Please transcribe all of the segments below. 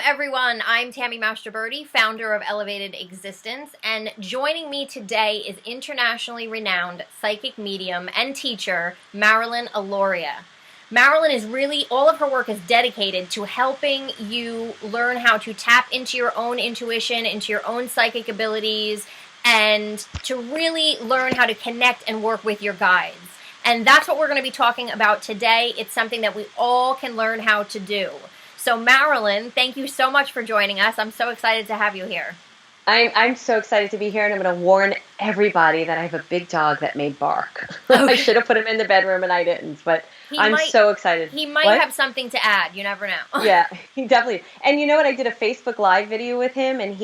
everyone? I'm Tammy Mastroberte, founder of Elevated Existence, and joining me today is internationally renowned psychic medium and teacher, Marilyn Alaura. Marilyn is really, all of her work is dedicated to helping you learn how to tap into your own intuition, into your own psychic abilities, and to really learn how to connect and work with your guides. And that's what we're going to be talking about today. It's something that we all can learn how to do. So Marilyn, thank you so much for joining us. I'm so excited to have you here. I'm so excited to be here, and I'm going to warn everybody that I have a big dog that may bark. Okay. I should have put him in the bedroom, and I didn't, but I'm so excited. He might have something to add. You never know. Yeah, he definitely. And you know what? I did a Facebook Live video with him, and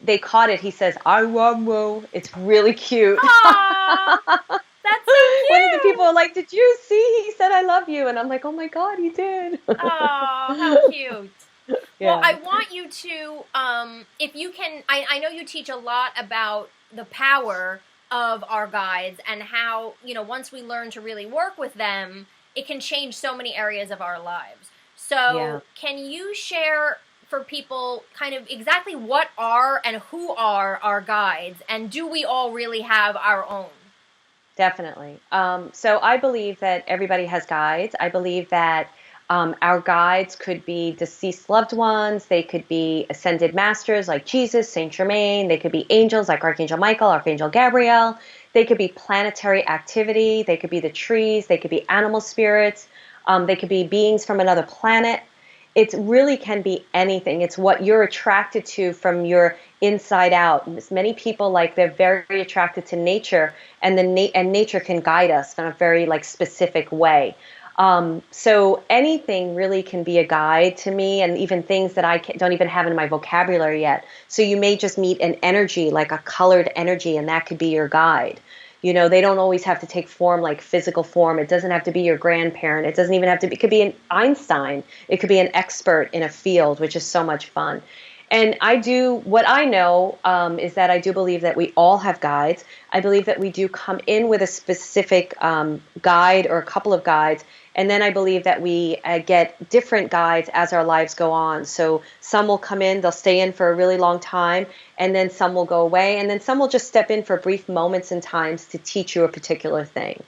they caught it. He says, "I love you." It's really cute. Aww, that's so cute. One of the people were like, "Did you see? He said I love you," and I'm like, "Oh my God, he did." Oh, how cute. Yeah. Well, I want you to, if you can, I know you teach a lot about the power of our guides and how, once we learn to really work with them, it can change so many areas of our lives. So Can you share for people kind of exactly what are and who are our guides, and do we all really have our own? Definitely. So I believe that everybody has guides. I believe that our guides could be deceased loved ones. They could be ascended masters like Jesus, Saint Germain. They could be angels like Archangel Michael, Archangel Gabriel. They could be planetary activity. They could be the trees. They could be animal spirits. They could be beings from another planet. It really can be anything. It's what you're attracted to from your inside out. Many people, they're very attracted to nature, and nature can guide us in a very specific way. So anything really can be a guide to me, and even things that I don't even have in my vocabulary yet. So you may just meet an energy, like a colored energy, and that could be your guide. They don't always have to take form, like physical form. It doesn't have to be your grandparent. It doesn't even have to be, it could be an Einstein. It could be an expert in a field, which is so much fun. And what I know is that I do believe that we all have guides. I believe that we do come in with a specific guide or a couple of guides. And then I believe that we get different guides as our lives go on. So some will come in, they'll stay in for a really long time, and then some will go away, and then some will just step in for brief moments and times to teach you a particular thing.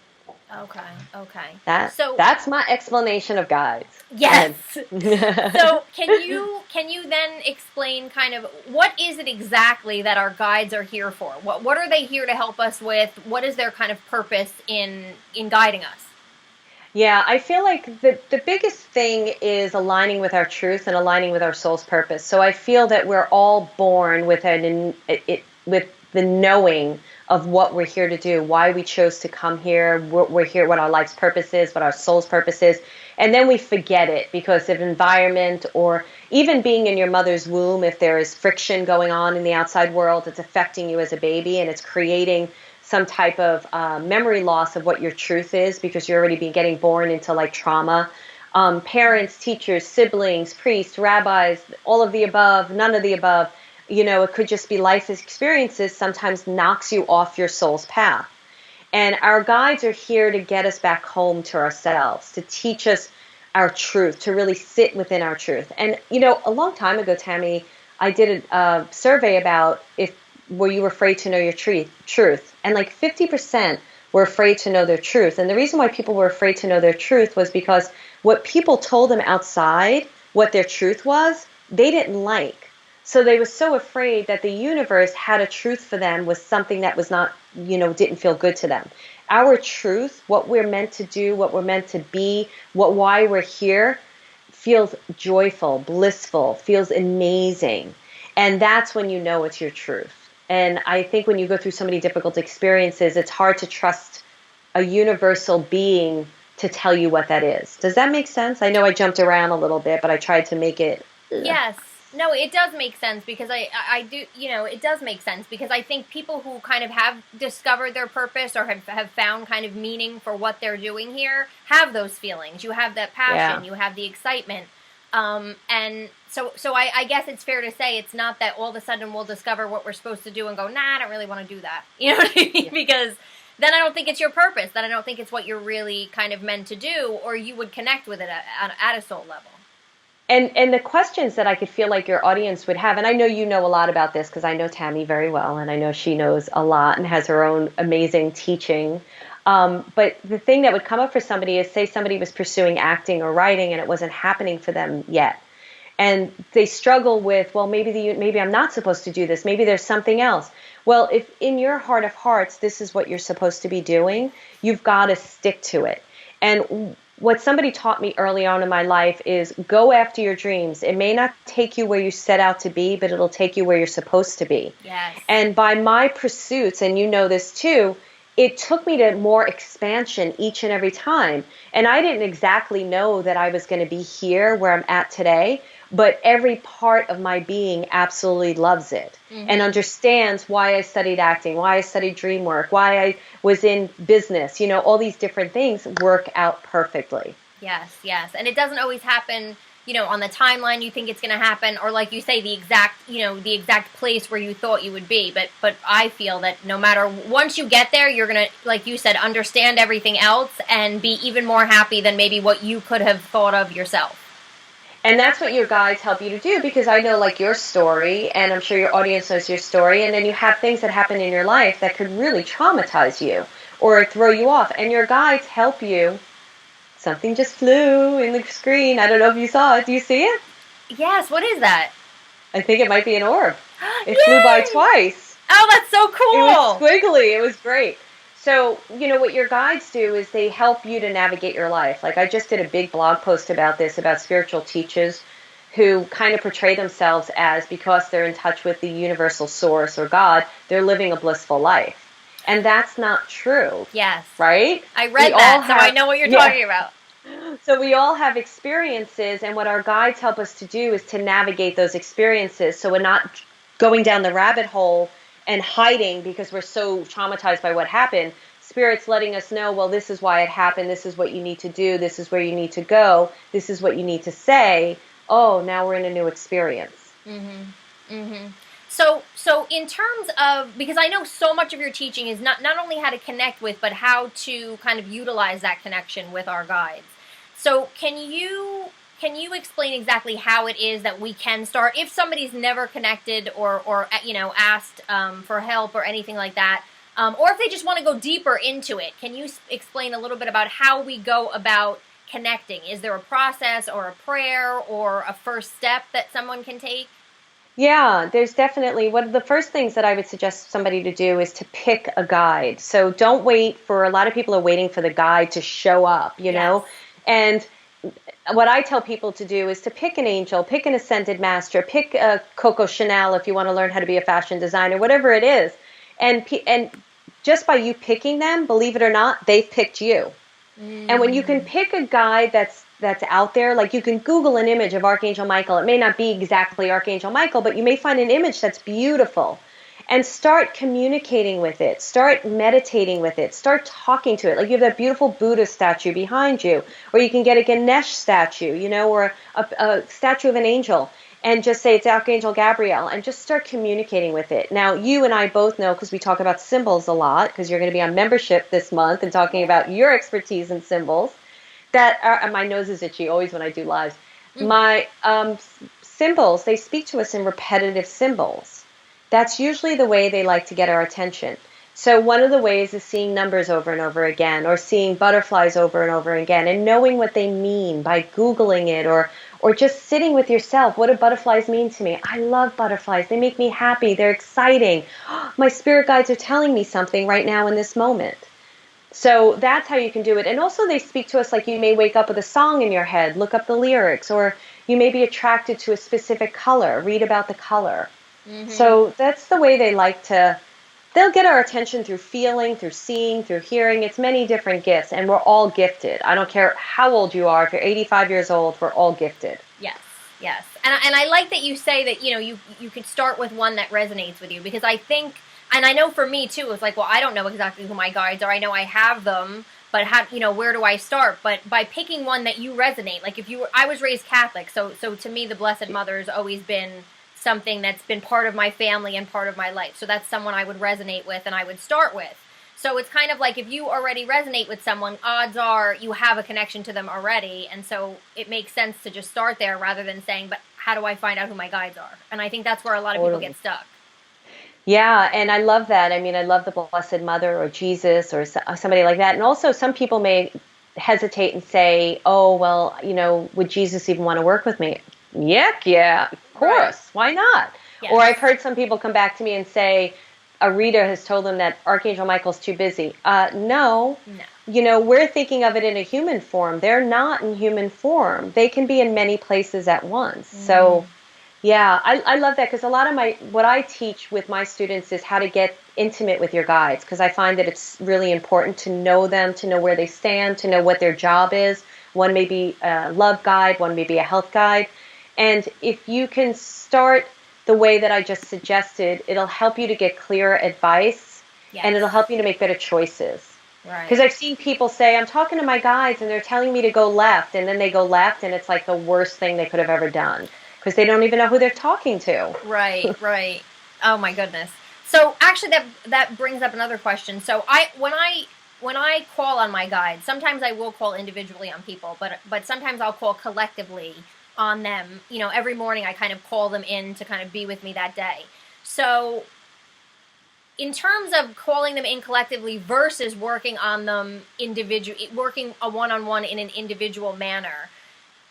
Okay. That's my explanation of guides. Yes. So can you then explain kind of what is it exactly that our guides are here for? What are they here to help us with? What is their kind of purpose in guiding us? Yeah, I feel like the biggest thing is aligning with our truth and aligning with our soul's purpose. So I feel that we're all born with with the knowing of what we're here to do, why we chose to come here, what we're here, what our life's purpose is, what our soul's purpose is. And then we forget it because of environment, or even being in your mother's womb. If there is friction going on in the outside world, it's affecting you as a baby, and it's creating some type of memory loss of what your truth is, because you're already getting born into trauma. Parents, teachers, siblings, priests, rabbis, all of the above, none of the above. It could just be life experiences sometimes knocks you off your soul's path. And our guides are here to get us back home to ourselves, to teach us our truth, to really sit within our truth. And, a long time ago, Tammy, I did a survey about were you afraid to know your truth? And 50% were afraid to know their truth. And the reason why people were afraid to know their truth was because what people told them outside, what their truth was, they didn't like. So they were so afraid that the universe had a truth for them was something that was not, didn't feel good to them. Our truth, what we're meant to do, what we're meant to be, why we're here, feels joyful, blissful, feels amazing. And that's when you know it's your truth. And I think when you go through so many difficult experiences, it's hard to trust a universal being to tell you what that is. Does that make sense? I know I jumped around a little bit, but I tried to make it... Yes. No, it does make sense, because I do, it does make sense, because I think people who kind of have discovered their purpose or have found kind of meaning for what they're doing here have those feelings. You have that passion, you have the excitement. And so I guess it's fair to say it's not that all of a sudden we'll discover what we're supposed to do and go, nah, I don't really want to do that. You know what I mean? Yeah. Because then I don't think it's your purpose. Then I don't think it's what you're really kind of meant to do, or you would connect with it at a soul level. And the questions that I could feel like your audience would have, and I know you know a lot about this because I know Tammy very well, and I know she knows a lot and has her own amazing teaching. But the thing that would come up for somebody is, say somebody was pursuing acting or writing and it wasn't happening for them yet. And they struggle with, well, maybe I'm not supposed to do this. Maybe there's something else. Well, if in your heart of hearts, this is what you're supposed to be doing, you've got to stick to it. And what somebody taught me early on in my life is go after your dreams. It may not take you where you set out to be, but it'll take you where you're supposed to be. Yes. And by my pursuits, and you know this too, it took me to more expansion each and every time. And I didn't exactly know that I was going to be here where I'm at today, but every part of my being absolutely loves it and understands why I studied acting, why I studied dream work, why I was in business. You know, all these different things work out perfectly. Yes, yes. And it doesn't always happen, you know, on the timeline you think it's going to happen, or like you say, the exact place where you thought you would be. But I feel that no matter, once you get there, you're going to, like you said, understand everything else and be even more happy than maybe what you could have thought of yourself. And that's what your guides help you to do, because I know like your story, and I'm sure your audience knows your story, and then you have things that happen in your life that could really traumatize you or throw you off. And your guides help you. Something just flew in the screen. I don't know if you saw it. Do you see it? Yes, what is that? I think it might be an orb. It Yay! flew by twice. Oh, that's so cool. It was squiggly. It was great. So, you know, what your guides do is they help you to navigate your life. Like I just did a big blog post about this, about spiritual teachers who kind of portray themselves as, because they're in touch with the universal source or God, they're living a blissful life. And that's not true. Yes. Right? I read that, so I know what you're talking about. So we all have experiences, and what our guides help us to do is to navigate those experiences so we're not going down the rabbit hole and hiding because we're so traumatized by what happened. Spirit's letting us know, well, this is why it happened. This is what you need to do. This is where you need to go. This is what you need to say. Oh, now we're in a new experience. So in terms of, because I know so much of your teaching is not only how to connect with, but how to kind of utilize that connection with our guides. So can you explain exactly how it is that we can start, if somebody's never connected or you know, asked for help or anything like that, or if they just want to go deeper into it? Can you explain a little bit about how we go about connecting? Is there a process or a prayer or a first step that someone can take? Yeah, there's definitely, one of the first things that I would suggest somebody to do is to pick a guide. So don't wait for, a lot of people are waiting for the guide to show up, you know? And what I tell people to do is to pick an angel, pick an ascended master, pick a Coco Chanel if you want to learn how to be a fashion designer, whatever it is. And just by you picking them, believe it or not, they've picked you. And when you can pick a guide that's out there, like you can Google an image of Archangel Michael. It may not be exactly Archangel Michael, but you may find an image that's beautiful. And start communicating with it. Start meditating with it. Start talking to it. Like you have that beautiful Buddha statue behind you. Or you can get a Ganesh statue, you know, or a statue of an angel. And just say it's Archangel Gabriel. And just start communicating with it. Now, you and I both know, because we talk about symbols a lot, because you're going to be on membership this month and talking about your expertise in symbols, that are, my nose is itchy always when I do lives. My symbols, they speak to us in repetitive symbols. That's usually the way they like to get our attention. So one of the ways is seeing numbers over and over again, or seeing butterflies over and over again, and knowing what they mean by Googling it, or just sitting with yourself. What do butterflies mean to me? I love butterflies. They make me happy. They're exciting. My spirit guides are telling me something right now in this moment. So that's how you can do it. And also they speak to us like you may wake up with a song in your head, look up the lyrics, or you may be attracted to a specific color, read about the color. So that's the way they like to, they'll get our attention through feeling, through seeing, through hearing. It's many different gifts, and we're all gifted. I don't care how old you are. If you're 85 years old, we're all gifted. Yes, yes. And I like that you say that, you know, you could start with one that resonates with you, because I think, and I know for me too, it's like, well, I don't know exactly who my guides are. I know I have them, but how, you know, where do I start? But by picking one that you resonate, like if you were, I was raised Catholic, so to me the Blessed Mother has always been something that's been part of my family and part of my life. So that's someone I would resonate with and I would start with. So it's kind of like if you already resonate with someone, odds are you have a connection to them already. And so it makes sense to just start there rather than saying, but how do I find out who my guides are? And I think that's where a lot of people Totally. get stuck. Yeah, and I love that. I mean, I love the Blessed Mother or Jesus or somebody like that. And also, some people may hesitate and say, "Oh, well, would Jesus even want to work with me?" Yeah, of Right. course. Why not? Or Yes. I've heard some people come back to me and say, a reader has told them that Archangel Michael's too busy. No. No. We're thinking of it in a human form. They're not in human form. They can be in many places at once. So, yeah, I love that, because a lot of what I teach with my students is how to get intimate with your guides, because I find that it's really important to know them, to know where they stand, to know what their job is. One may be a love guide, one may be a health guide. And if you can start the way that I just suggested, it'll help you to get clearer advice, Yes. and it'll help you to make better choices. Right. Because I've seen people say, I'm talking to my guides and they're telling me to go left, and then they go left, and it's like the worst thing they could have ever done, because they don't even know who they're talking to. Right. Oh my goodness. So actually that brings up another question. So when I call on my guides, sometimes I will call individually on people, but sometimes I'll call collectively on them. Every morning I kind of call them in to kind of be with me that day. So in terms of calling them in collectively versus working on them working a one-on-one in an individual manner,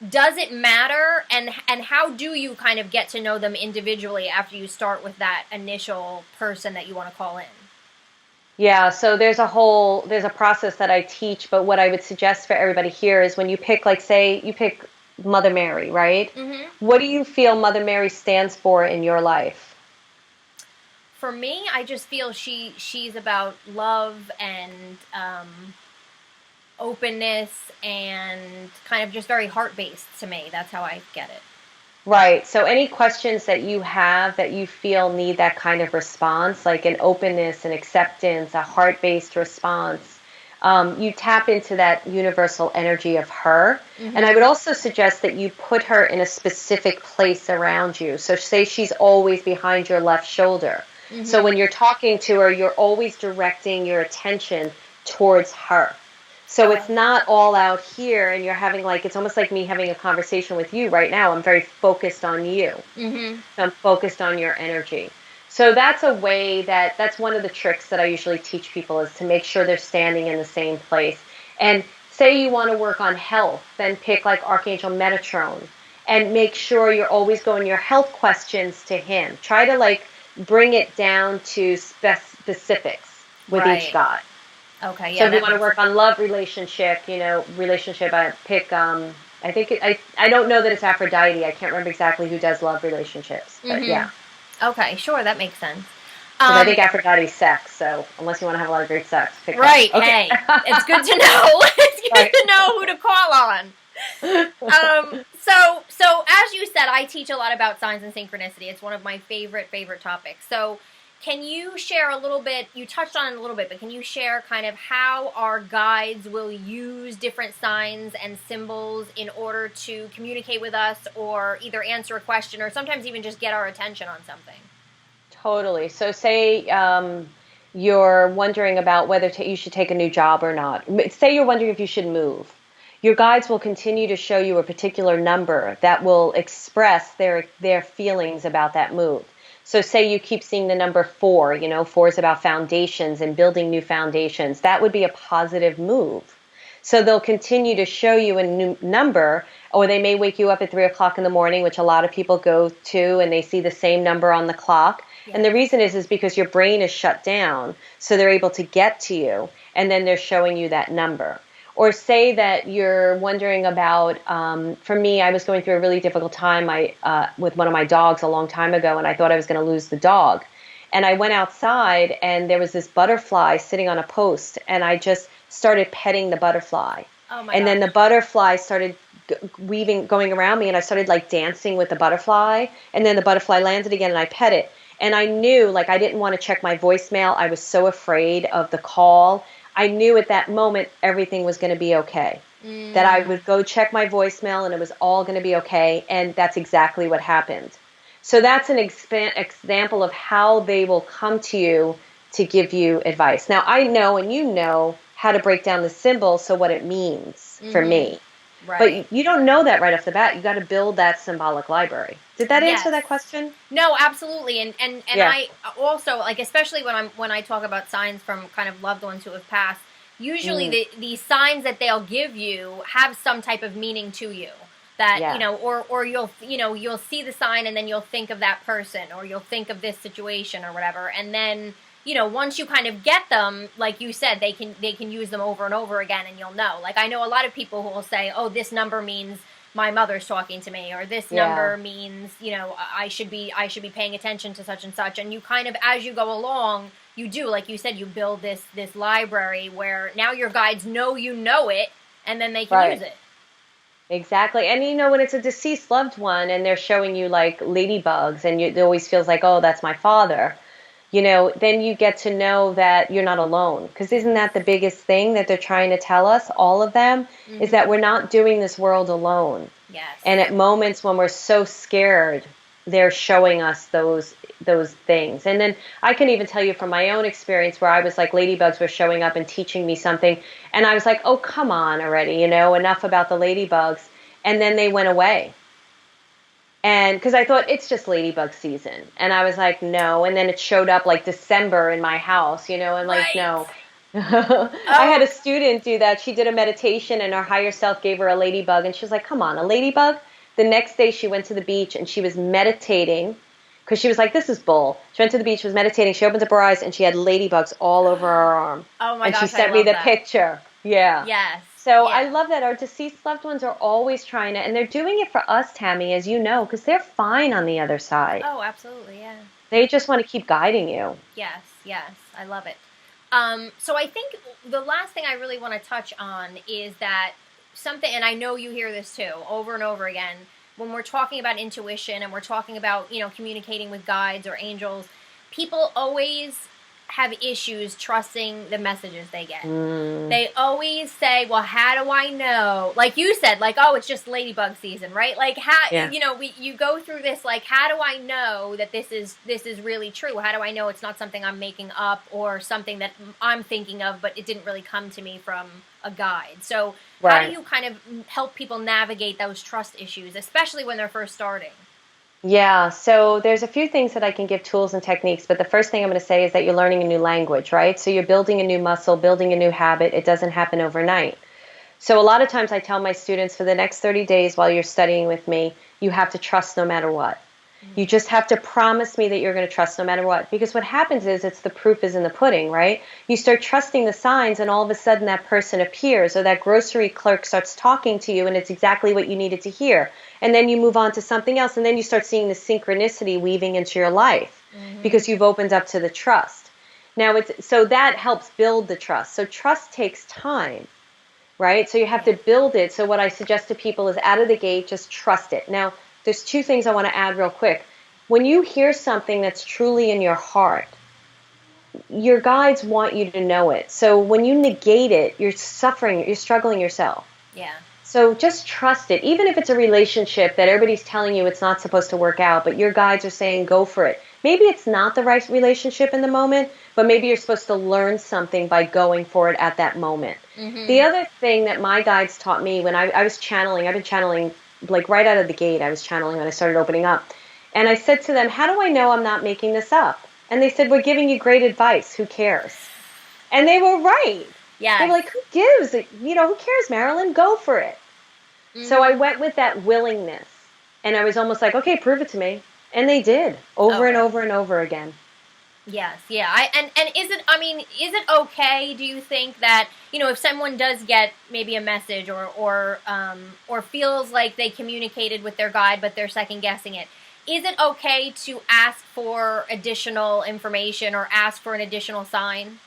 does it matter? And how do you kind of get to know them individually after you start with that initial person that you want to call in? Yeah, so there's a process that I teach, but what I would suggest for everybody here is, when you pick, like, say you pick Mother Mary, right? Mm-hmm. What do you feel Mother Mary stands for in your life? For me, I just feel she's about love and openness and kind of just very heart-based to me. That's how I get it. Right. So any questions that you have that you feel need that kind of response, like an openness, an acceptance, a heart-based response, you tap into that universal energy of her. Mm-hmm. And I would also suggest that you put her in a specific place around you. So say she's always behind your left shoulder. Mm-hmm. So when you're talking to her, you're always directing your attention towards her. So it's not all out here, and you're having, like, it's almost like me having a conversation with you right now. I'm very focused on you. Mm-hmm. So I'm focused on your energy. So that's a way that's one of the tricks that I usually teach people, is to make sure they're standing in the same place. And say you want to work on health, then pick like Archangel Metatron, and make sure you're always going your health questions to him. Try to, like, bring it down to specifics with each guide. Okay, yeah. So if you want to work on love relationship, I pick, I think, I don't know that it's Aphrodite. I can't remember exactly who does love relationships, but yeah. Okay, sure, that makes sense. Because I think Aphrodite's sex, so unless you want to have a lot of great sex, pick right, that. Okay. Hey, it's good to know. It's good to know who to call on. So as you said, I teach a lot about signs and synchronicity. It's one of my favorite topics. So can you share a little bit, you touched on it a little bit, but can you share kind of how our guides will use different signs and symbols in order to communicate with us, or either answer a question, or sometimes even just get our attention on something? Totally. So say you're wondering about whether you should take a new job or not. Say you're wondering if you should move. Your guides will continue to show you a particular number that will express their feelings about that move. So say you keep seeing the number 4, 4 is about foundations and building new foundations. That would be a positive move. So they'll continue to show you a new number, or they may wake you up at 3 o'clock in the morning, which a lot of people go to, and they see the same number on the clock. Yeah. And the reason is because your brain is shut down, so they're able to get to you, and then they're showing you that number. Or say that you're wondering about, for me, I was going through a really difficult time with one of my dogs a long time ago, and I thought I was going to lose the dog. And I went outside, and there was this butterfly sitting on a post, and I just started petting the butterfly. Oh my and then the butterfly started going around me, and I started, like, dancing with the butterfly, and then the butterfly landed again, and I pet it. And I knew, like, I didn't want to check my voicemail. I was so afraid of the call. I knew at that moment everything was going to be okay. That I would go check my voicemail and it was all going to be okay, and that's exactly what happened. So that's an example of how they will come to you to give you advice. Now, I know and you know how to break down the symbol, so what it means for me. Right. But you don't know that right off the bat. You got to build that symbolic library. Did that answer Yes. that question? No, absolutely. And Yeah. I also, like, especially when I talk about signs from kind of loved ones who have passed, usually the signs that they'll give you have some type of meaning to you. That, Yeah. you know, or you'll see the sign and then you'll think of that person, or you'll think of this situation or whatever, and then, you know, once you kind of get them, like you said, they can use them over and over again, and you'll know. Like, I know a lot of people who will say, oh, this number means my mother's talking to me, or this number means, you know, I should be paying attention to such and such. And you kind of, as you go along, you do, like you said, you build this library where now your guides know you know it, and then they can use it. Exactly. And you know, when it's a deceased loved one and they're showing you like ladybugs, and it always feels like, oh, that's my father, you know, then you get to know that you're not alone. Because isn't that the biggest thing that they're trying to tell us, all of them, is that we're not doing this world alone. Yes. And at moments when we're so scared, they're showing us those things. And then I can even tell you from my own experience where I was like, ladybugs were showing up and teaching me something. And I was like, oh, come on already, you know, enough about the ladybugs. And then they went away. And because I thought it's just ladybug season. And I was like, no. And then it showed up like December in my house, you know, and like, no. I had a student do that. She did a meditation and her higher self gave her a ladybug. And she was like, come on, a ladybug? The next day she went to the beach and she was meditating because she was like, this is bull. She went to the beach, was meditating. She opened up her eyes and she had ladybugs all over her arm. Oh my gosh, and she sent me the picture. Yeah. Yes. So I love that our deceased loved ones are always trying to, and they're doing it for us, Tammy, as you know, because they're fine on the other side. Oh, absolutely, yeah. They just want to keep guiding you. Yes, I love it. So I think the last thing I really want to touch on is that something, and I know you hear this too, over and over again, when we're talking about intuition and we're talking about, you know, communicating with guides or angels, people always have issues trusting the messages they get. They always say, well, how do I know? Like you said, like, oh, it's just ladybug season, right? Like, how, you know, you go through this, like, how do I know that this is really true? How do I know it's not something I'm making up or something that I'm thinking of, but it didn't really come to me from a guide? So how do you kind of help people navigate those trust issues, especially when they're first starting? Yeah, so there's a few things that I can give tools and techniques, but the first thing I'm going to say is that you're learning a new language, right? So you're building a new muscle, building a new habit. It doesn't happen overnight. So a lot of times I tell my students for the next 30 days while you're studying with me, you have to trust no matter what. You just have to promise me that you're going to trust no matter what. Because what happens is it's the proof is in the pudding, right? You start trusting the signs and all of a sudden that person appears, or that grocery clerk starts talking to you and it's exactly what you needed to hear. And then you move on to something else and then you start seeing the synchronicity weaving into your life because you've opened up to the trust. Now, so that helps build the trust. So trust takes time, right? So you have to build it. So what I suggest to people is out of the gate, just trust it. Now, there's two things I want to add real quick. When you hear something that's truly in your heart, your guides want you to know it. So when you negate it, you're suffering, you're struggling yourself. Yeah. So just trust it. Even if it's a relationship that everybody's telling you it's not supposed to work out, but your guides are saying go for it. Maybe it's not the right relationship in the moment, but maybe you're supposed to learn something by going for it at that moment. The other thing that my guides taught me when I was channeling, I've been channeling like right out of the gate. I was channeling when I started opening up. And I said to them, how do I know I'm not making this up? And they said, we're giving you great advice. Who cares? And they were right. Yeah. They were like, who gives? You know, who cares, Marilyn? Go for it. So I went with that willingness. And I was almost like, okay, prove it to me. And they did over and over and over again. Yes, yeah. And is it okay, do you think, that, you know, if someone does get maybe a message or feels like they communicated with their guide but they're second guessing it, is it okay to ask for additional information or ask for an additional sign?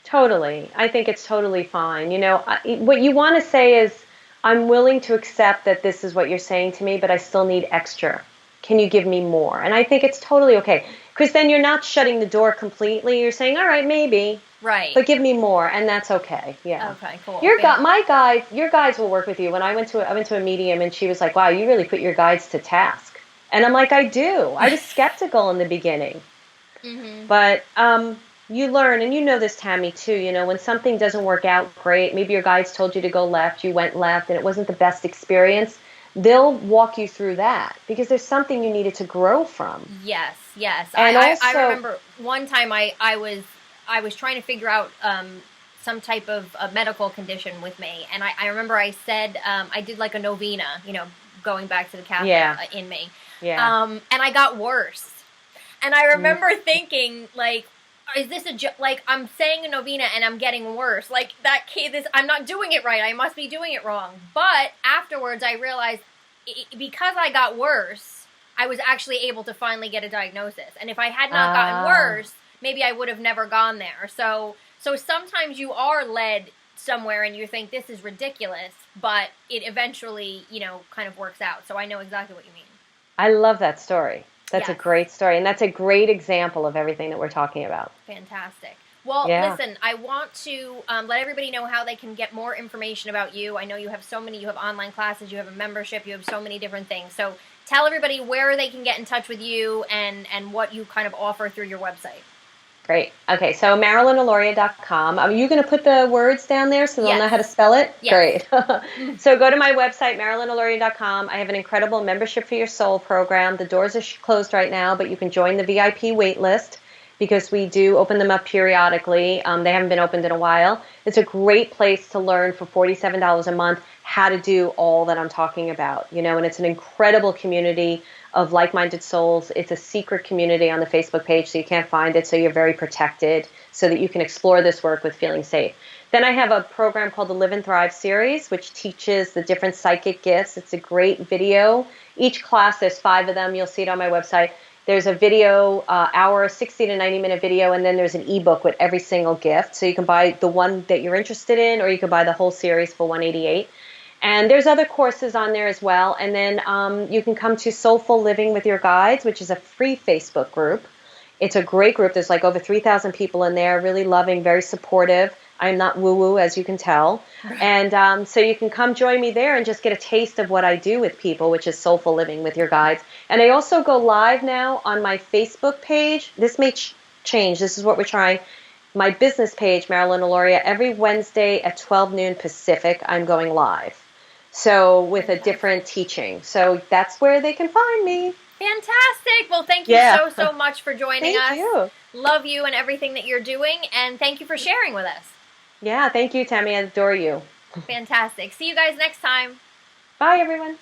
Totally. I think it's totally fine. You know, what you want to say is, I'm willing to accept that this is what you're saying to me, but I still need extra. Can you give me more? And I think it's totally okay. Because then you're not shutting the door completely. You're saying, all right, maybe. Right. But give me more, and that's okay. Yeah. Okay, cool. Your guides will work with you. When I went to a medium, and she was like, wow, you really put your guides to task. And I'm like, I do. I was skeptical in the beginning. But you learn, and you know this, Tammy, too. You know, when something doesn't work out great, maybe your guides told you to go left, you went left, and it wasn't the best experience. They'll walk you through that because there's something you needed to grow from. Yes, yes. And I also, remember one time I was trying to figure out some type of a medical condition with me, and I remember I said I did like a novena, you know, going back to the Catholic yeah, in me, yeah. and I got worse. And I remember thinking, like, is this like I'm saying a novena and I'm getting worse? Like that kid, I'm not doing it right. I must be doing it wrong. But afterwards, I realized because I got worse, I was actually able to finally get a diagnosis. And if I had not gotten worse, maybe I would have never gone there. So sometimes you are led somewhere and you think this is ridiculous, but it eventually, you know, kind of works out. So I know exactly what you mean. I love that story. That's a Yes. great story. And that's a great example of everything that we're talking about. Fantastic. Well, Yeah. listen, I want to let everybody know how they can get more information about you. I know you have so many, you have online classes, you have a membership, you have so many different things. So tell everybody where they can get in touch with you and what you kind of offer through your website. Great. Okay, so MarilynAlauria.com. Are you going to put the words down there so they'll know Yes. how to spell it? Yes. Great. So go to my website, MarilynAlauria.com. I have an incredible Membership for Your Soul program. The doors are closed right now, but you can join the VIP wait list because we do open them up periodically. They haven't been opened in a while. It's a great place to learn for $47 a month how to do all that I'm talking about, you know, and it's an incredible community of like-minded souls. It's a secret community on the Facebook page, so you can't find it, so you're very protected so that you can explore this work with feeling safe. Then I have a program called the Live and Thrive series, which teaches the different psychic gifts. It's a great video. Each class, there's 5 of them. You'll see it on my website. There's a video, hour, 60 to 90-minute video, and then there's an ebook with every single gift. So you can buy the one that you're interested in, or you can buy the whole series for $188. And there's other courses on there as well. And then you can come to Soulful Living with Your Guides, which is a free Facebook group. It's a great group. There's like over 3,000 people in there, really loving, very supportive. I'm not woo-woo, as you can tell. And so you can come join me there and just get a taste of what I do with people, which is Soulful Living with Your Guides. And I also go live now on my Facebook page. This may change. This is what we're trying. My business page, Marilyn Alauria, every Wednesday at 12 noon Pacific, I'm going live. So with a different teaching. So that's where they can find me. Fantastic. Well, thank you so much for joining us. Thank you. Love you and everything that you're doing, and thank you for sharing with us. Yeah, thank you, Tammy. I adore you. Fantastic. See you guys next time. Bye, everyone.